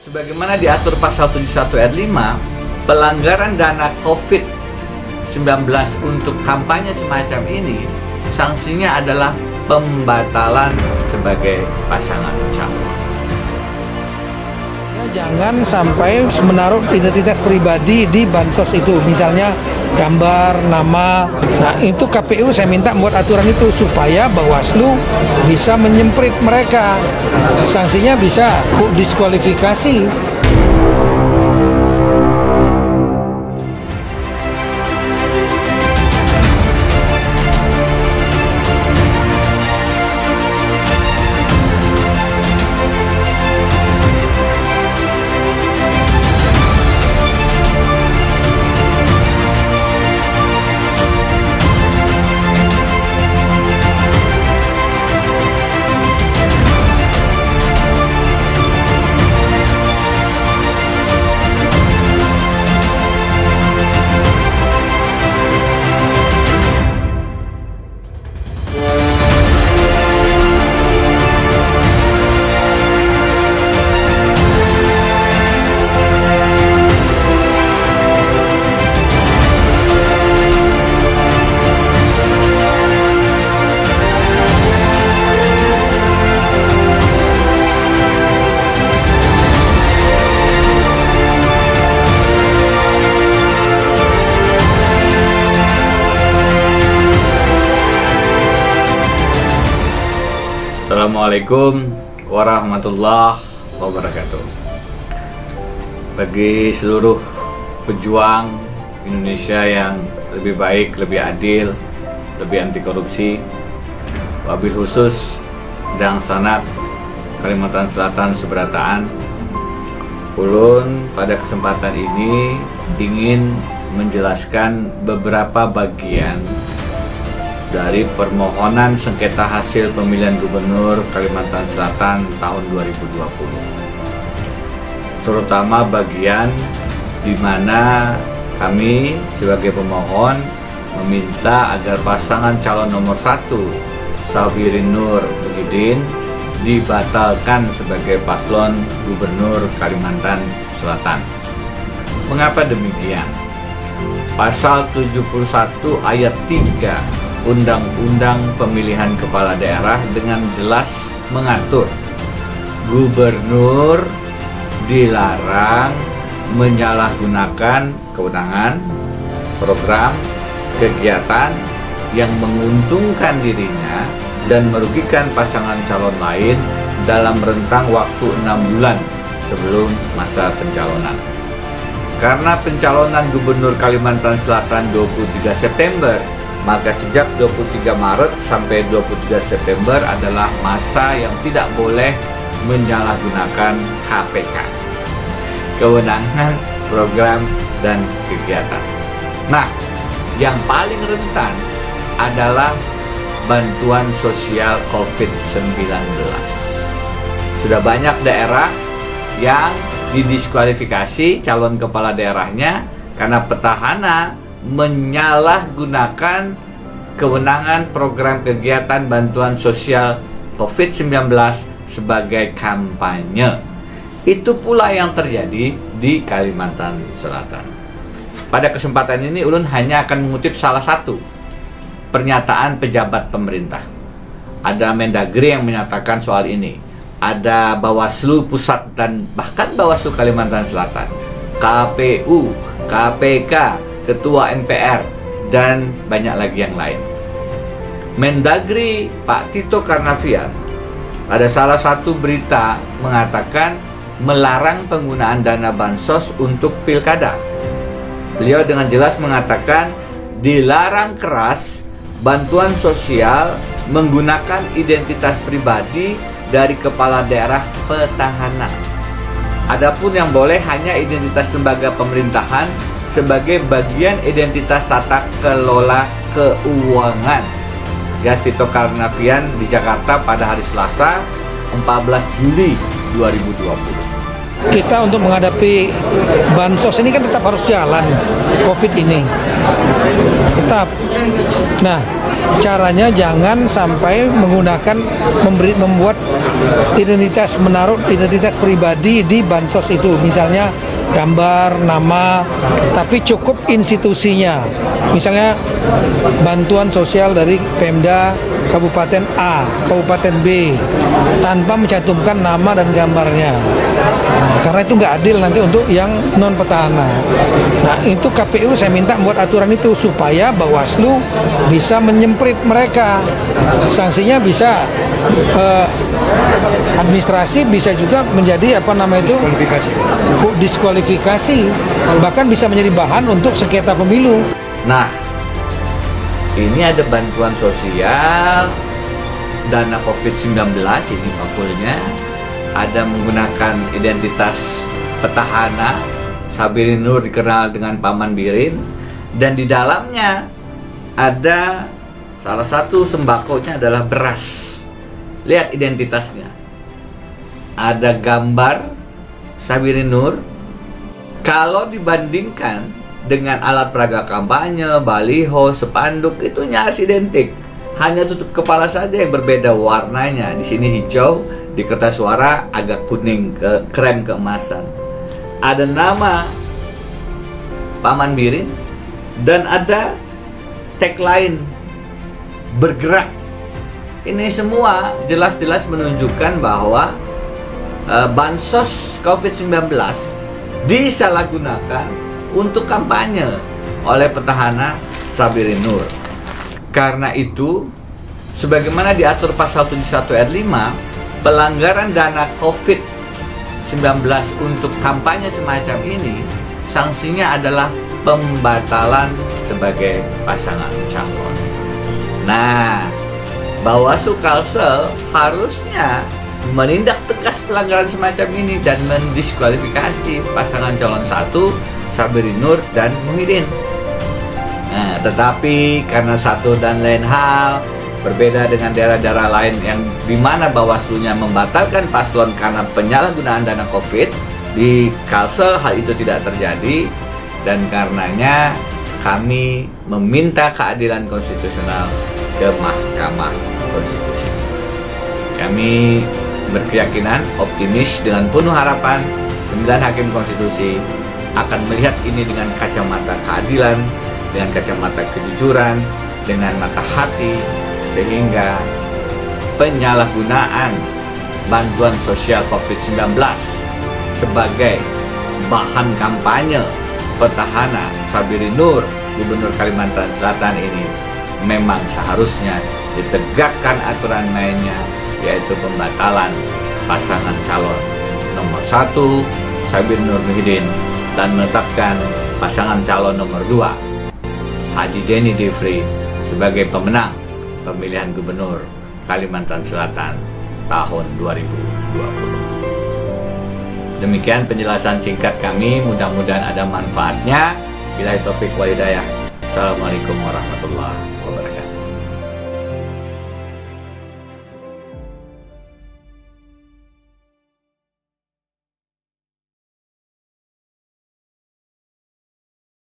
Sebagaimana diatur pasal 71 ayat 5, pelanggaran dana COVID-19 untuk kampanye semacam ini, sanksinya adalah pembatalan sebagai pasangan calon. Jangan sampai menaruh identitas pribadi di bansos itu, misalnya gambar, nama. Nah, itu KPU saya minta buat aturan itu supaya Bawaslu bisa menyemprit mereka. Sanksinya bisa diskualifikasi. Assalamualaikum warahmatullahi wabarakatuh. Bagi seluruh pejuang Indonesia yang lebih baik, lebih adil, lebih anti korupsi, wabil khusus dan Sanak Kalimantan Selatan Seberataan, ulun pada kesempatan ini ingin menjelaskan beberapa bagian dari permohonan sengketa hasil pemilihan gubernur Kalimantan Selatan tahun 2020. Terutama bagian di mana kami sebagai pemohon meminta agar pasangan calon nomor 1 Sabirin Nur Muhyiddin dibatalkan sebagai paslon gubernur Kalimantan Selatan. Mengapa demikian? Pasal 71 ayat 3 Undang-Undang Pemilihan Kepala Daerah dengan jelas mengatur gubernur dilarang menyalahgunakan kewenangan, program, kegiatan yang menguntungkan dirinya dan merugikan pasangan calon lain dalam rentang waktu 6 bulan sebelum masa pencalonan. Karena pencalonan gubernur Kalimantan Selatan 23 September, maka sejak 23 Maret sampai 23 September adalah masa yang tidak boleh menyalahgunakan KPK, kewenangan, program, dan kegiatan. Nah, yang paling rentan adalah bantuan sosial COVID-19. Sudah banyak daerah yang didiskualifikasi calon kepala daerahnya karena petahana menyalahgunakan kewenangan program kegiatan bantuan sosial COVID-19 sebagai kampanye. Itu pula yang terjadi di Kalimantan Selatan. Pada kesempatan ini ulun hanya akan mengutip salah satu pernyataan pejabat pemerintah. Ada Mendagri yang menyatakan soal ini. Ada Bawaslu Pusat dan bahkan Bawaslu Kalimantan Selatan, KPU, KPK, Ketua MPR, dan banyak lagi yang lain. Mendagri Pak Tito Karnavian ada salah satu berita mengatakan melarang penggunaan dana bansos untuk pilkada. Beliau dengan jelas mengatakan dilarang keras bantuan sosial menggunakan identitas pribadi dari kepala daerah petahana. Adapun yang boleh hanya identitas lembaga pemerintahan sebagai bagian identitas tata kelola keuangan. Gas Tito Karnavian di Jakarta pada hari Selasa 14 Juli 2020. kita untuk menghadapi bansos ini kan tetap harus jalan, COVID ini tetap. Nah, caranya jangan sampai menggunakan membuat menaruh identitas pribadi di bansos itu, misalnya gambar, nama, tapi cukup institusinya. Misalnya bantuan sosial dari Pemda Kabupaten A, Kabupaten B, tanpa mencantumkan nama dan gambarnya. Karena itu nggak adil nanti untuk yang non petahana. Nah, itu KPU saya minta buat aturan itu supaya Bawaslu bisa menyemprit mereka. Sanksinya bisa administrasi, bisa juga menjadi diskualifikasi, bahkan bisa menjadi bahan untuk sengketa pemilu. Nah, ini ada bantuan sosial, dana COVID-19 ini makulnya, ada menggunakan identitas petahana, Sabirin Nur dikenal dengan Paman Birin, dan di dalamnya ada salah satu sembakonya adalah beras. Lihat identitasnya, ada gambar Sabirin Nur. Kalau dibandingkan dengan alat peraga kampanye, baliho, spanduk, itu nyaris identik. Hanya tutup kepala saja yang berbeda warnanya. Di sini hijau, di kertas suara agak kuning ke krem keemasan. Ada nama Paman Birin dan ada tagline bergerak. Ini semua jelas-jelas menunjukkan bahwa bansos COVID-19 disalahgunakan untuk kampanye oleh petahana Sabirin Nur. Karena itu, sebagaimana diatur pasal 71 ayat 5, pelanggaran dana COVID-19 untuk kampanye semacam ini, sanksinya adalah pembatalan sebagai pasangan calon. Nah, Bawaslu Kalsel harusnya menindak tegas pelanggaran semacam ini dan mendiskualifikasi pasangan calon 1, Sabirin Nur dan Muhyiddin. Nah, tetapi karena satu dan lain hal, berbeda dengan daerah-daerah lain yang dimana Bawaslu-nya membatalkan paslon karena penyalahgunaan dana COVID, di Kalsel hal itu tidak terjadi, dan karenanya kami meminta keadilan konstitusional ke Mahkamah Konstitusi. Kami berkeyakinan, optimis, dengan penuh harapan 9 hakim konstitusi akan melihat ini dengan kacamata keadilan, dengan kacamata kejujuran, dengan mata hati, sehingga penyalahgunaan bantuan sosial COVID-19 sebagai bahan kampanye petahana Sabirin Nur, Gubernur Kalimantan Selatan ini memang seharusnya ditegakkan aturan mainnya, yaitu pembatalan pasangan calon nomor 1 Sabirin Nur Muhyiddin dan menetapkan pasangan calon nomor 2 Haji Denny Defri sebagai pemenang pemilihan Gubernur Kalimantan Selatan tahun 2020. Demikian penjelasan singkat kami, mudah-mudahan ada manfaatnya. Billahi taufik wal hidayah. Assalamualaikum warahmatullahi wabarakatuh.